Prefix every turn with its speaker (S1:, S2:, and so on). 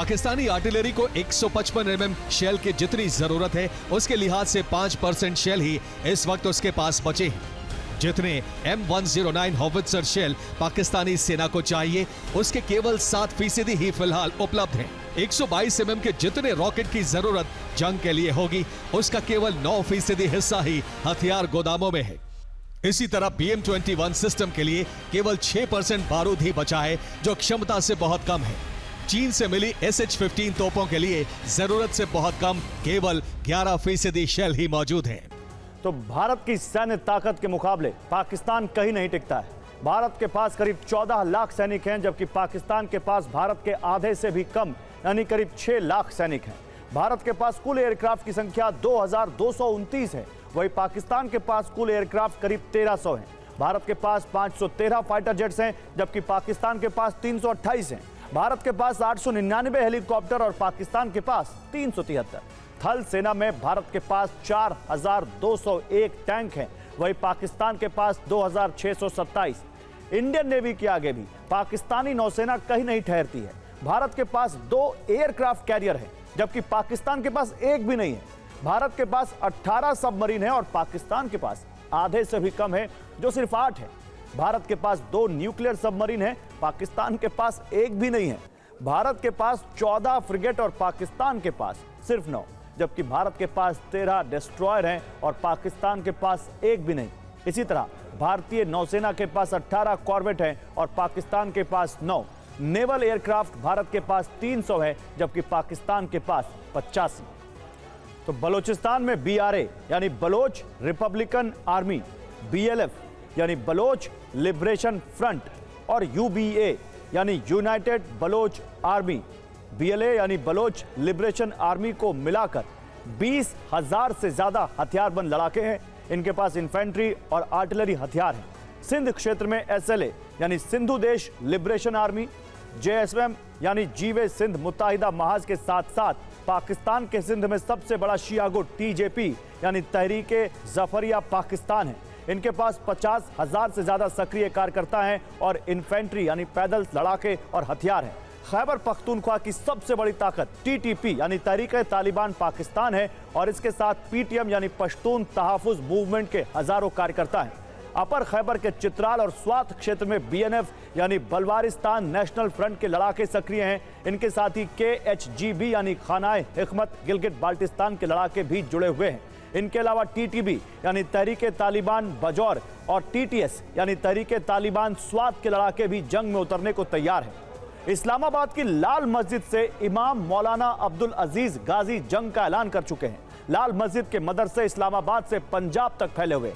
S1: Pakistani artillery को 155 mm shell की जितनी जरूरत है उसके लिहाज से 5% शेल ही इस वक्त उसके पास बचे हैं। जितने M109 हॉवित्जर शेल पाकिस्तानी सेना को चाहिए उसके केवल 7% ही फिलहाल उपलब्ध हैं। 122 mm के जितने रॉकेट की जरूरत जंग के लिए होगी उसका केवल 9% हिस्सा ही हथियार गोदामों में है। इसी तरह BM-21 सिस्टम के लिए केवल 6% बारूद ही बचा है जो क्षमता से बहुत कम है। चीन से मिली SH-15 तोपों के लिए जरूरत से बहुत कम केवल 11% शेल ही मौजूद है।
S2: तो भारत की सैन्य ताकत के मुकाबले पाकिस्तान कहीं नहीं टिकता है। भारत के पास करीब 14 लाख सैनिक हैं, जबकि पाकिस्तान के पास भारत के आधे से भी कम यानी करीब 6 लाख सैनिक हैं। भारत के पास कुल एयरक्राफ्ट की संख्या 2229 है, वही पाकिस्तान के पास कुल एयरक्राफ्ट करीब 1300 हैं। भारत के पास 513 फाइटर जेट्स हैं, जबकि पाकिस्तान के पास 328 हैं। भारत के पास 899 हेलीकॉप्टर और पाकिस्तान के पास 373। थल सेना में भारत के पास 4201 टैंक हैं, वही पाकिस्तान के पास 2627। इंडियन नेवी के आगे भी पाकिस्तानी नौसेना कहीं नहीं ठहरती है। भारत के पास 2 एयरक्राफ्ट कैरियर हैं, जबकि पाकिस्तान के पास एक भी नहीं है। भारत के पास 18 सबमरीन है और पाकिस्तान के पास आधे से भी कम है जो सिर्फ 8 है। भारत के पास 2 न्यूक्लियर सबमरीन है, पाकिस्तान के पास एक भी नहीं है। भारत के पास 14 फ्रिगेट और पाकिस्तान के पास सिर्फ 9, जबकि भारत के पास 13 डिस्ट्रॉयर हैं और पाकिस्तान के पास एक भी नहीं। इसी तरह भारतीय नौसेना के पास 18 कॉर्वेट हैं और पाकिस्तान के पास 9। नेवल एयरक्राफ्ट भारत के पास 300 है, जबकि पाकिस्तान के पास 85। तो बलूचिस्तान में BRA यानी बलोच रिपब्लिकन आर्मी, BLF यानी बलोच लिबरेशन फ्रंट और UBA यानी यूनाइटेड बलोच आर्मी, BLA यानी बलोच लिबरेशन आर्मी को मिलाकर 20,000 से ज्यादा हथियारबंद लड़ाके हैं। इनके पास इन्फेंट्री और आर्टिलरी हथियार हैं। सिंध क्षेत्र में SLA यानी सिंधु देश लिबरेशन आर्मी, JSM यानी जीवे सिंध मुत्ताहिदा महाज के साथ साथ पाकिस्तान के सिंध में सबसे बड़ा शिया गुट TJP यानी तहरीके जफरिया पाकिस्तान है। इनके पास 50,000 से ज्यादा सक्रिय कार्यकर्ता हैं और इन्फेंट्री यानी पैदल लड़ाके और हथियार हैं। खैबर पख्तूनख्वा की सबसे बड़ी ताकत TTP यानी तहरीक तालिबान पाकिस्तान है और इसके साथ PTM यानी पश्तून तहफ़्फ़ुज़ मूवमेंट के हजारों कार्यकर्ता हैं। अपर खैबर के चित्राल और स्वात क्षेत्र में BNF यानी बलवारिस्तान नेशनल फ्रंट के लड़ाके सक्रिय हैं। इनके साथ ही KHGB यानी खानाए हिकमत गिलगित बाल्टिस्तान के लड़ाके भी जुड़े हुए हैं। इनके अलावा TTB यानी तहरीक तालिबान बजौर और TTS यानी तहरीक तालिबान स्वात के लड़ाके भी जंग में उतरने को तैयार हैं। इस्लामाबाद की लाल मस्जिद से इमाम मौलाना अब्दुल अजीज गाजी जंग का ऐलान कर चुके हैं। लाल मस्जिद के मदरसे इस्लामाबाद से पंजाब तक फैले हुए।